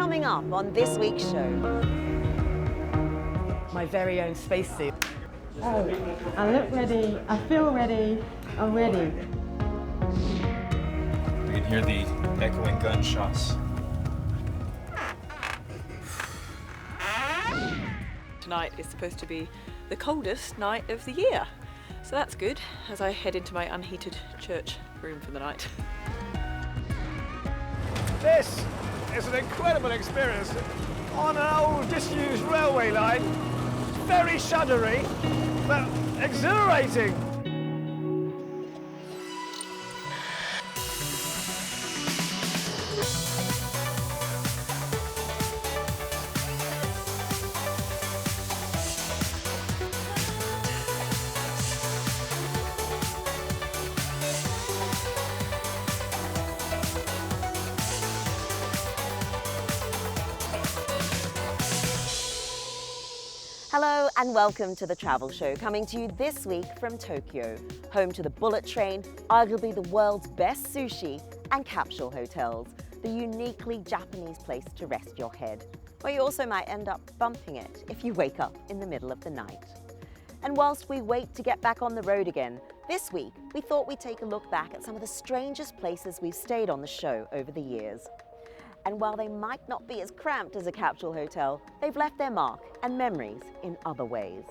Coming up on this week's show. My very own spacesuit. Oh, I look ready, I feel ready, I'm ready. We can hear the echoing gunshots. Tonight is supposed to be the coldest night of the year. So that's good as I head into my unheated church room for the night. This is an incredible experience on an old disused railway line. Very shuddery, but exhilarating. Hello and welcome to The Travel Show, coming to you this week from Tokyo, home to the bullet train, arguably the world's best sushi, and capsule hotels, the uniquely Japanese place to rest your head, where you also might end up bumping it if you wake up in the middle of the night. And whilst we wait to get back on the road again, this week we thought we'd take a look back at some of the strangest places we've stayed on the show over the years. And while they might not be as cramped as a capsule hotel, they've left their mark and memories in other ways.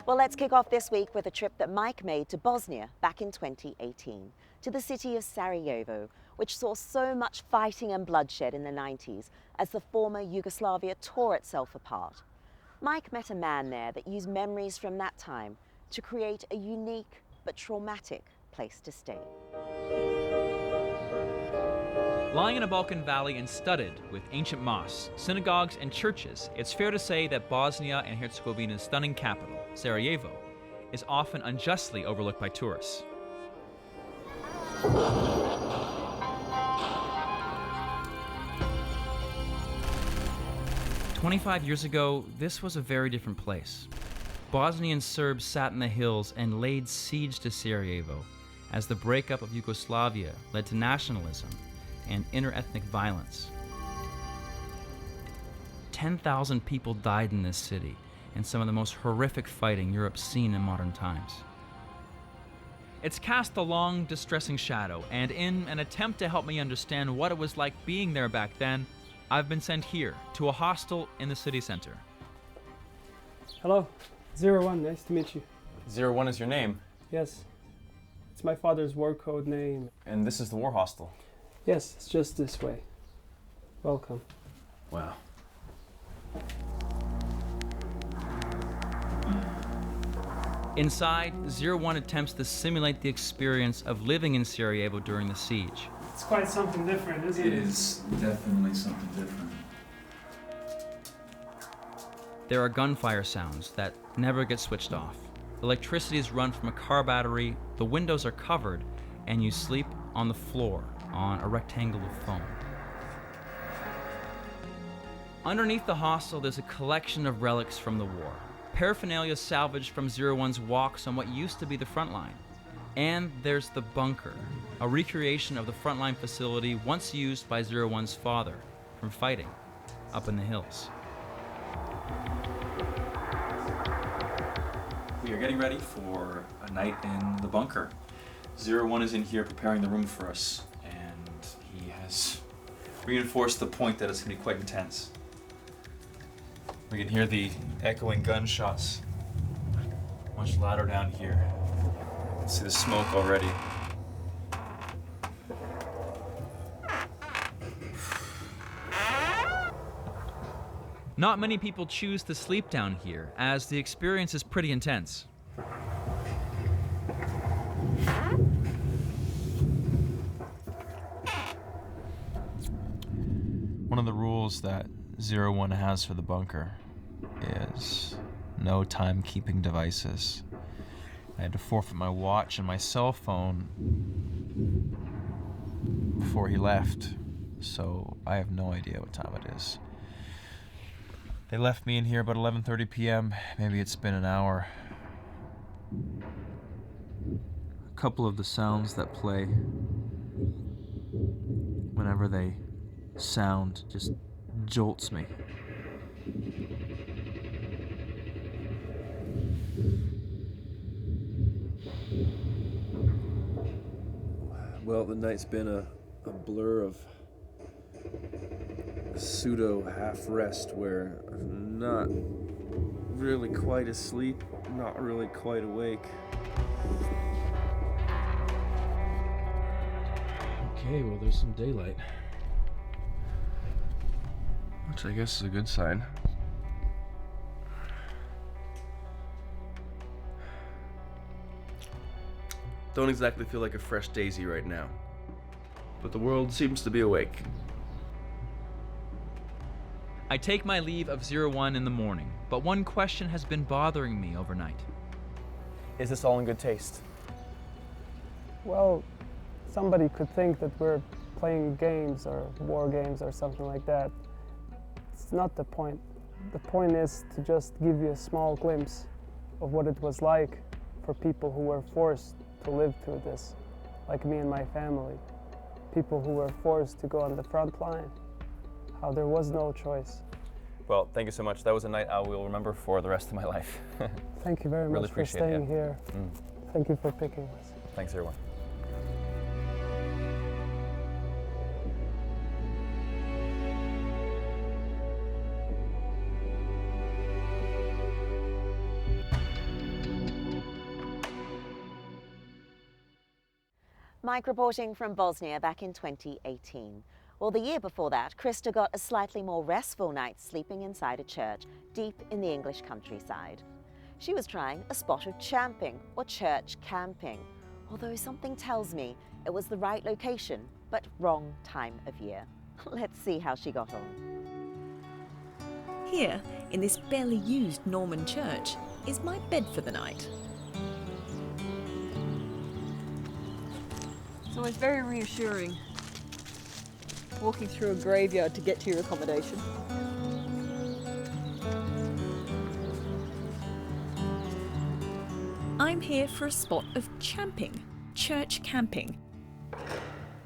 Well, let's kick off this week with a trip that Mike made to Bosnia back in 2018, to the city of Sarajevo, which saw so much fighting and bloodshed in the 90s as the former Yugoslavia tore itself apart. Mike met a man there that used memories from that time to create a unique but traumatic place to stay. Lying in a Balkan valley and studded with ancient mosques, synagogues, and churches, it's fair to say that Bosnia and Herzegovina's stunning capital, Sarajevo, is often unjustly overlooked by tourists. "25 years ago, this was a very different place. Bosnian Serbs sat in the hills and laid siege to Sarajevo as the breakup of Yugoslavia led to nationalism and inter-ethnic violence. 10,000 people died in this city in some of the most horrific fighting Europe's seen in modern times. It's cast a long, distressing shadow, and in an attempt to help me understand what it was like being there back then, I've been sent here to a hostel in the city center." Hello, 01, nice to meet you. 01 is your name, Yes, it's my father's war code name. and this is the war hostel. Yes, it's just this way. Welcome. Wow. Inside, 01 attempts to simulate the experience of living in Sarajevo during the siege. It's quite something different, isn't it? It is definitely something different. There are gunfire sounds that never get switched off. Electricity is run from a car battery, the windows are covered, and you sleep on the floor on a rectangle of foam. Underneath the hostel, there's a collection of relics from the war. Paraphernalia salvaged from 01's walks on what used to be the front line. And there's the bunker, a recreation of the frontline facility once used by 01's father from fighting up in the hills. We are getting ready for a night in the bunker. 01 is in here preparing the room for us, and he has reinforced the point that it's going to be quite intense. We can hear the echoing gunshots much louder down here. You can see the smoke already. Not many people choose to sleep down here, as the experience is pretty intense. One of the rules that 01 has for the bunker is no timekeeping devices. I had to forfeit my watch and my cell phone before he left, so I have no idea what time it is. They left me in here about 11:30 p.m. Maybe it's been an hour. A couple of the sounds that play whenever they sound just jolts me. Well, the night's been a blur of pseudo half rest where I'm not really quite asleep, not really quite awake. Okay, well, there's some daylight. Which I guess is a good sign. Don't exactly feel like a fresh daisy right now, but the world seems to be awake. I take my leave of 01 in the morning, but one question has been bothering me overnight. Is this all in good taste? Well, somebody could think that we're playing games or war games or something like that. It's not the point. The point is to just give you a small glimpse of what it was like for people who were forced to live through this, like me and my family. People who were forced to go on the front line, how there was no choice. Well, thank you so much. That was a night I will remember for the rest of my life. Thank you very Really much for appreciate it, staying yeah. here. Thank you for picking us. Thanks, everyone. Mike reporting from Bosnia back in 2018. Well, the year before that, Krista got a slightly more restful night sleeping inside a church deep in the English countryside. She was trying a spot of champing or church camping, although something tells me it was the right location, but wrong time of year. Let's see how she got on. Here, in this barely used Norman church, is my bed for the night. It's always very reassuring walking through a graveyard to get to your accommodation. I'm here for a spot of champing, church camping.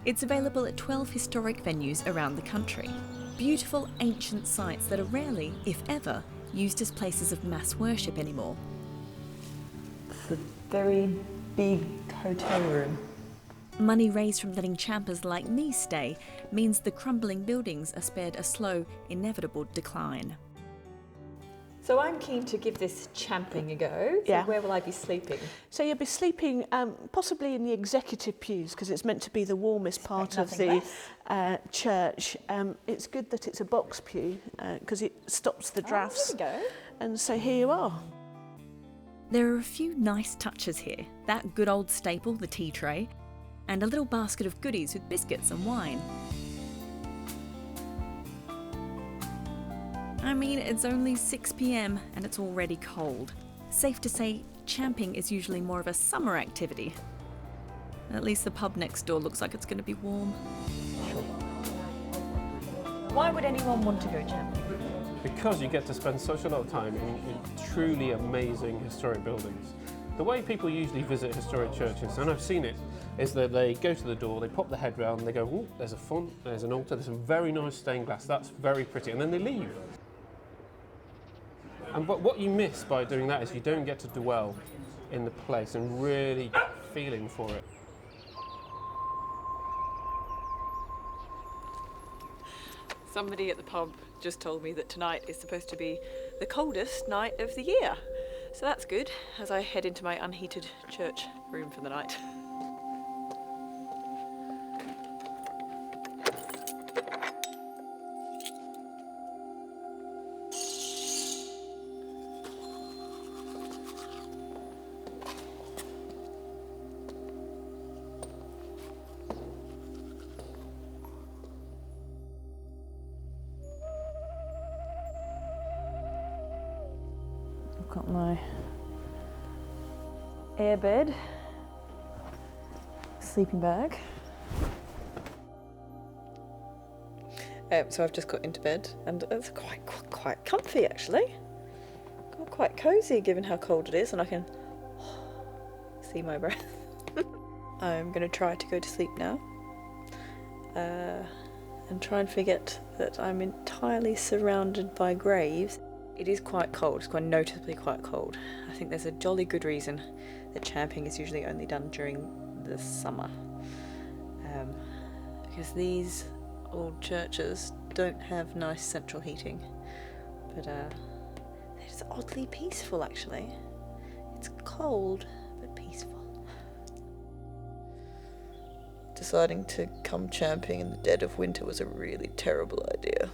It's available at 12 historic venues around the country. Beautiful ancient sites that are rarely, if ever, used as places of mass worship anymore. It's a very big hotel room. Money raised from letting champers like me stay means the crumbling buildings are spared a slow, inevitable decline. So I'm keen to give this champing a go. So Yeah. where will I be sleeping? So you'll be sleeping possibly in the executive pews because it's meant to be the warmest part of the church. It's good that it's a box pew because it stops the drafts. There we go. And so here you are. There are a few nice touches here. That good old staple, the tea tray, and a little basket of goodies with biscuits and wine. I mean, it's only 6 p.m. and it's already cold. Safe to say, champing is usually more of a summer activity. At least the pub next door looks like it's going to be warm. Why would anyone want to go champing? Because you get to spend such a lot of time in truly amazing historic buildings. The way people usually visit historic churches, and I've seen it, is that they go to the door, they pop the head round, they go, oh, there's a font, there's an altar, there's some very nice stained glass, that's very pretty, and then they leave. And what you miss by doing that is you don't get to dwell in the place and really feeling for it. Somebody at the pub just told me that tonight is supposed to be the coldest night of the year. So that's good as I head into my unheated church room for the night. I've got my airbed, sleeping bag. So I've just got into bed and it's quite comfy actually. Quite cosy given how cold it is, and I can see my breath. I'm going to try to go to sleep now. and try and forget that I'm entirely surrounded by graves. It is quite cold, it's quite noticeably quite cold. I think there's a jolly good reason that champing is usually only done during the summer. Because these old churches don't have nice central heating, but they're just oddly peaceful actually. It's cold but peaceful. Deciding to come champing in the dead of winter was a really terrible idea.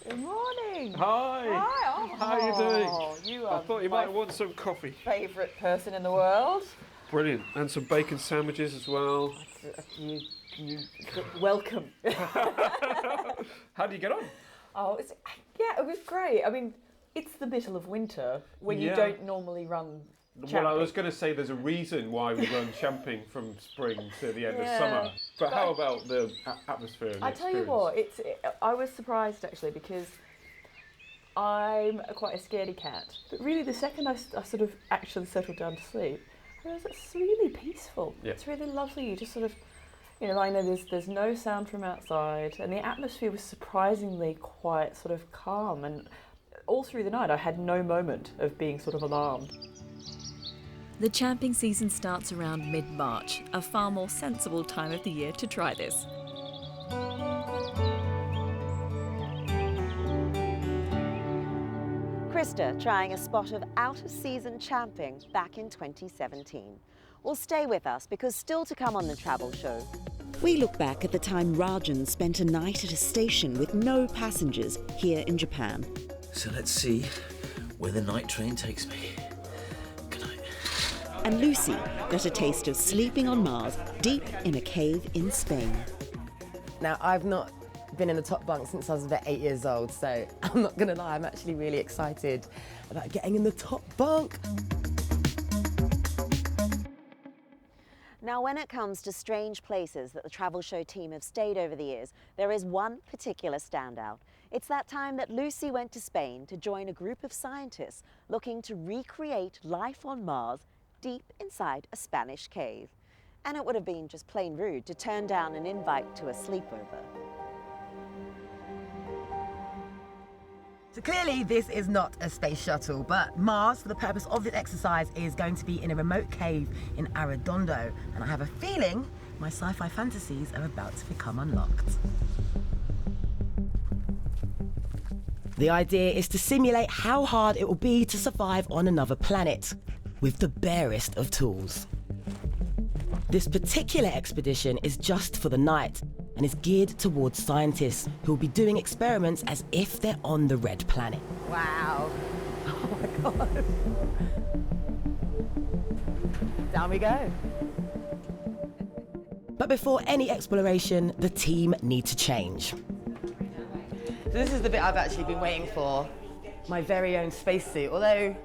Good morning. Hi. Hi. Oh, How are you doing? You I are thought you might want some coffee. favourite person in the world. Brilliant. And some bacon sandwiches as well. You welcome. How do you get on? Oh, it was great. I mean, it's the middle of winter when you don't normally run champing. Well, I was going to say there's a reason why we run champing from spring to the end of summer. But how about the atmosphere and the I tell you what, I was surprised actually because I'm quite a scaredy cat. But really, the second I sort of actually settled down to sleep, I realised it's really peaceful. Yeah. It's really lovely. You just sort of, I know there's no sound from outside, and the atmosphere was surprisingly quite sort of calm. And all through the night, I had no moment of being sort of alarmed. The champing season starts around mid-March, a far more sensible time of the year to try this. Krista trying a spot of out-of-season champing back in 2017. Well, stay with us because still to come on the travel show, we look back at the time Rajan spent a night at a station with no passengers here in Japan. So let's see where the night train takes me. And Lucy got a taste of sleeping on Mars deep in a cave in Spain. Now, I've not been in the top bunk since I was about 8 years old, so I'm not going to lie, I'm actually really excited about getting in the top bunk. Now, when it comes to strange places that the travel show team have stayed over the years, there is one particular standout. It's that time that Lucy went to Spain to join a group of scientists looking to recreate life on Mars deep inside a Spanish cave. And it would have been just plain rude to turn down an invite to a sleepover. So clearly this is not a space shuttle, but Mars, for the purpose of this exercise, is going to be in a remote cave in Arredondo. And I have a feeling my sci-fi fantasies are about to become unlocked. The idea is to simulate how hard it will be to survive on another planet with the barest of tools. This particular expedition is just for the night and is geared towards scientists who will be doing experiments as if they're on the Red Planet. Wow. Oh my God. Down we go. But before any exploration, the team need to change. So this is the bit I've actually been waiting for. My very own spacesuit, although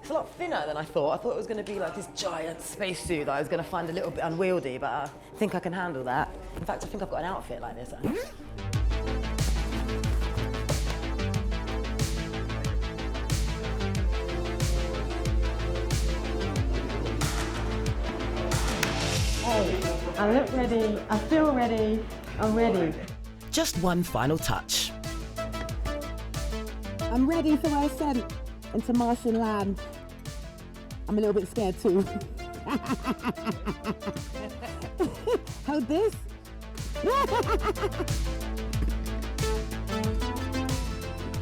it's a lot thinner than I thought. I thought it was going to be like this giant spacesuit that I was going to find a little bit unwieldy, but I think I can handle that. In fact, I think I've got an outfit like this. I look ready, I feel ready, I'm ready. Just one final touch. I'm ready for my ascent into Martian land. I'm a little bit scared too. Hold this.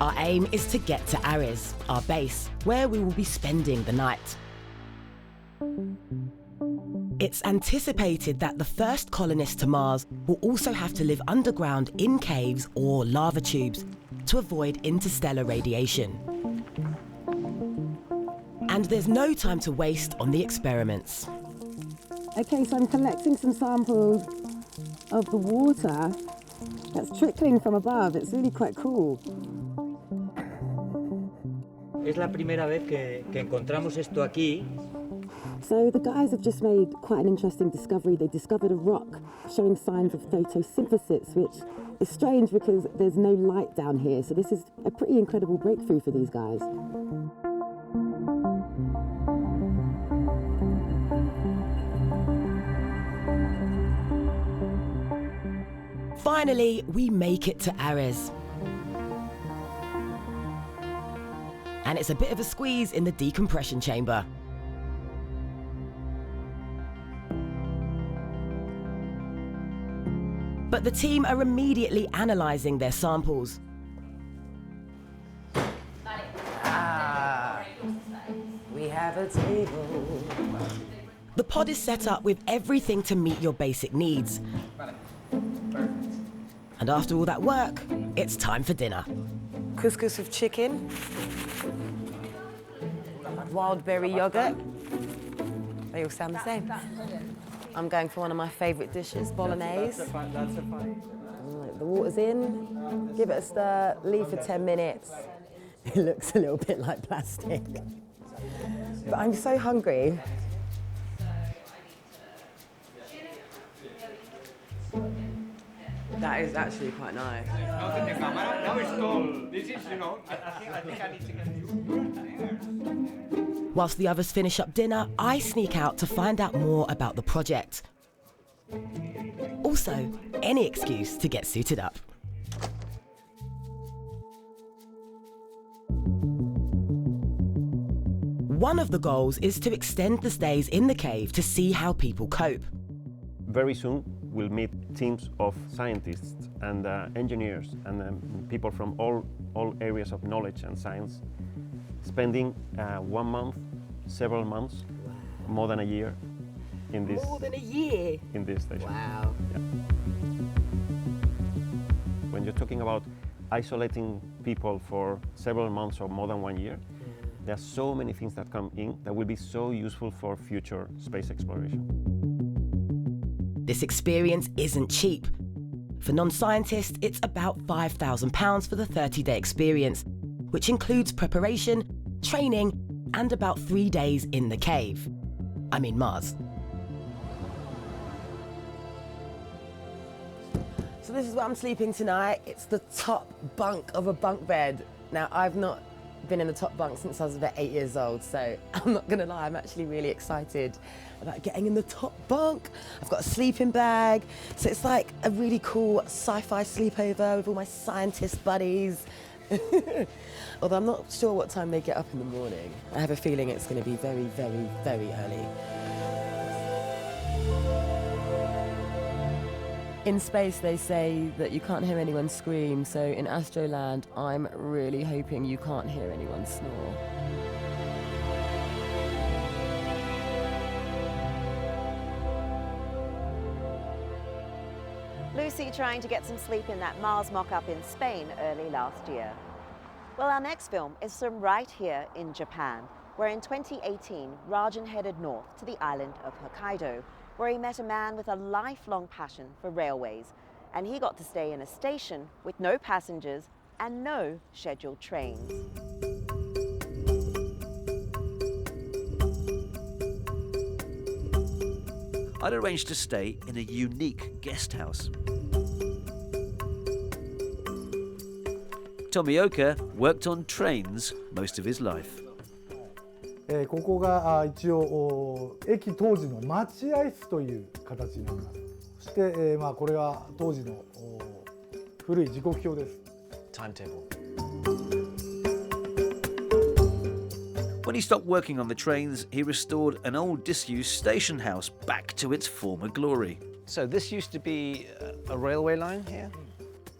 Our aim is to get to Ares, our base, where we will be spending the night. It's anticipated that the first colonists to Mars will also have to live underground in caves or lava tubes to avoid interstellar radiation. And there's no time to waste on the experiments. Okay, so I'm collecting some samples of the water that's trickling from above. It's really quite cool. Es la primera vez que encontramos esto aquí So the guys have just made quite an interesting discovery. They discovered a rock showing signs of photosynthesis, which is strange because there's no light down here. So this is a pretty incredible breakthrough for these guys. Finally, we make it to Ares. And it's a bit of a squeeze in the decompression chamber. But the team are immediately analysing their samples. We have a table. The pod is set up with everything to meet your basic needs. And after all that work, it's time for dinner. Couscous with chicken, wild berry yogurt. They all sound the same. I'm going for one of my favourite dishes, bolognese. The water's in, give it a stir, leave for 10 minutes. It looks a little bit like plastic. But I'm so hungry. That is actually quite nice. Now it's cold. This is, you know, I think I need to get you. Whilst the others finish up dinner, I sneak out to find out more about the project. Also, any excuse to get suited up. One of the goals is to extend the stays in the cave to see how people cope. Very soon, we'll meet teams of scientists and engineers and people from all areas of knowledge and science, spending 1 month, several months, more than a year in this. More than a year? In this station. Wow. Yeah. When you're talking about isolating people for several months or more than 1 year, there are so many things that come in that will be so useful for future space exploration. This experience isn't cheap. For non-scientists, it's about £5,000 for the 30-day experience, which includes preparation, training, and about 3 days in the cave. I mean Mars. So this is where I'm sleeping tonight. It's the top bunk of a bunk bed. Now, I've not been in the top bunk since I was about 8 years old, so I'm not gonna lie, I'm actually really excited about getting in the top bunk. I've got a sleeping bag, so it's like a really cool sci-fi sleepover with all my scientist buddies. Although I'm not sure what time they get up in the morning. I have a feeling it's gonna be very, very, very early. In space, they say that you can't hear anyone scream, so in Astroland, I'm really hoping you can't hear anyone snore. Lucy trying to get some sleep in that Mars mock-up in Spain early last year. Well, our next film is from right here in Japan, where in 2018, Rajan headed north to the island of Hokkaido, where he met a man with a lifelong passion for railways, and he got to stay in a station with no passengers and no scheduled trains. I'd arranged to stay in a unique guest house. Tomioka worked on trains most of his life. ここが一応駅当時の待合室という形になります。そして、これは当時の古い時刻表です。Timetable. When he stopped working on the trains, he restored an old disused station house back to its former glory. So this used to be a railway line here?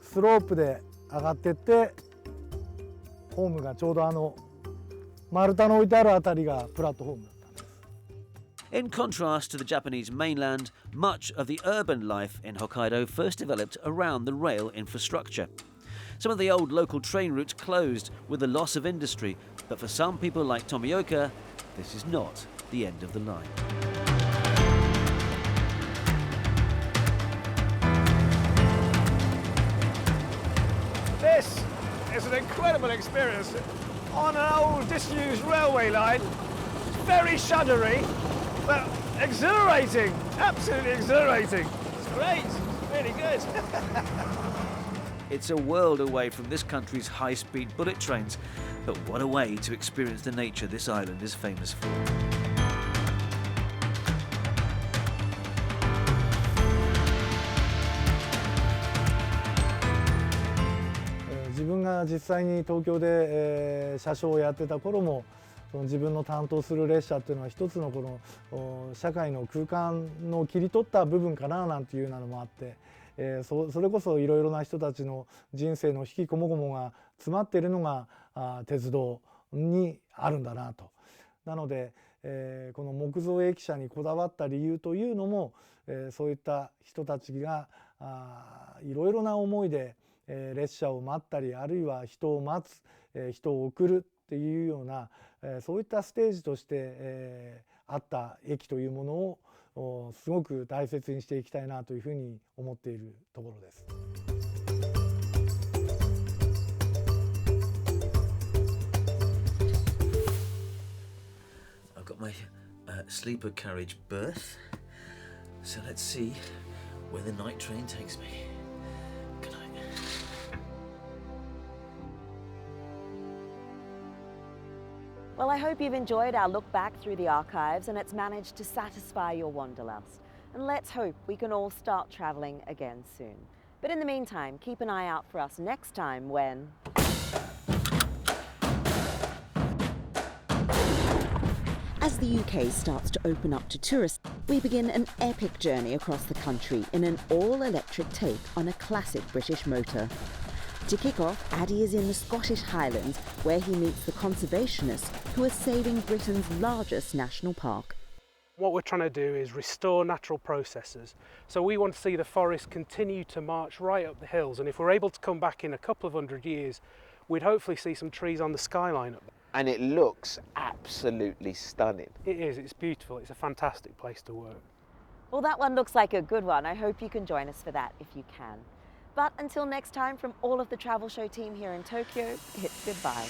スロープで上がってって、ホームがちょうど丸太の置いてあるあたりがプラットフォームだったんです。In contrast to the Japanese mainland, much of the urban life in Hokkaido first developed around the rail infrastructure. Some of the old local train routes closed with the loss of industry, but for some people like Tomioka, this is not the end of the line. This is an incredible experience on an old disused railway line. It's very shuddery, but exhilarating, absolutely exhilarating. It's great, it's really good. It's a world away from this country's high-speed bullet trains, but what a way to experience the nature this island is famous for. 自分が実際に東京で、車掌をやってた頃もその自分の担当する列車っていうのは一つのこの社会の空間の切り取った部分かななんていうのもあって、それこそいろいろな人たちの人生の引きこもごもが詰まっているのが鉄道にあるんだなと。なので、この木造駅舎にこだわった理由というのも、そういった人たちがいろいろな思いで列車を待ったりあるいは人を待つ、人を送るっていうようなそういったステージとしてあった駅というものをすごく大切にしていきたいなというふうに思っているところです。I've got my sleeper carriage berth, so let's see where the night train takes me. Good night. Well, I hope you've enjoyed our look back through the archives and it's managed to satisfy your wanderlust. And let's hope we can all start travelling again soon. But in the meantime, keep an eye out for us next time when... As the UK starts to open up to tourists, we begin an epic journey across the country in an all-electric take on a classic British motor. To kick off, Addy is in the Scottish Highlands, where he meets the conservationists who are saving Britain's largest national park. What we're trying to do is restore natural processes. So we want to see the forest continue to march right up the hills, and if we're able to come back in a couple of 100 years, we'd hopefully see some trees on the skyline up there. And it looks absolutely stunning. It is, it's beautiful, it's a fantastic place to work. Well, that one looks like a good one. I hope you can join us for that if you can. But until next time, from all of the Travel Show team here in Tokyo, it's goodbye.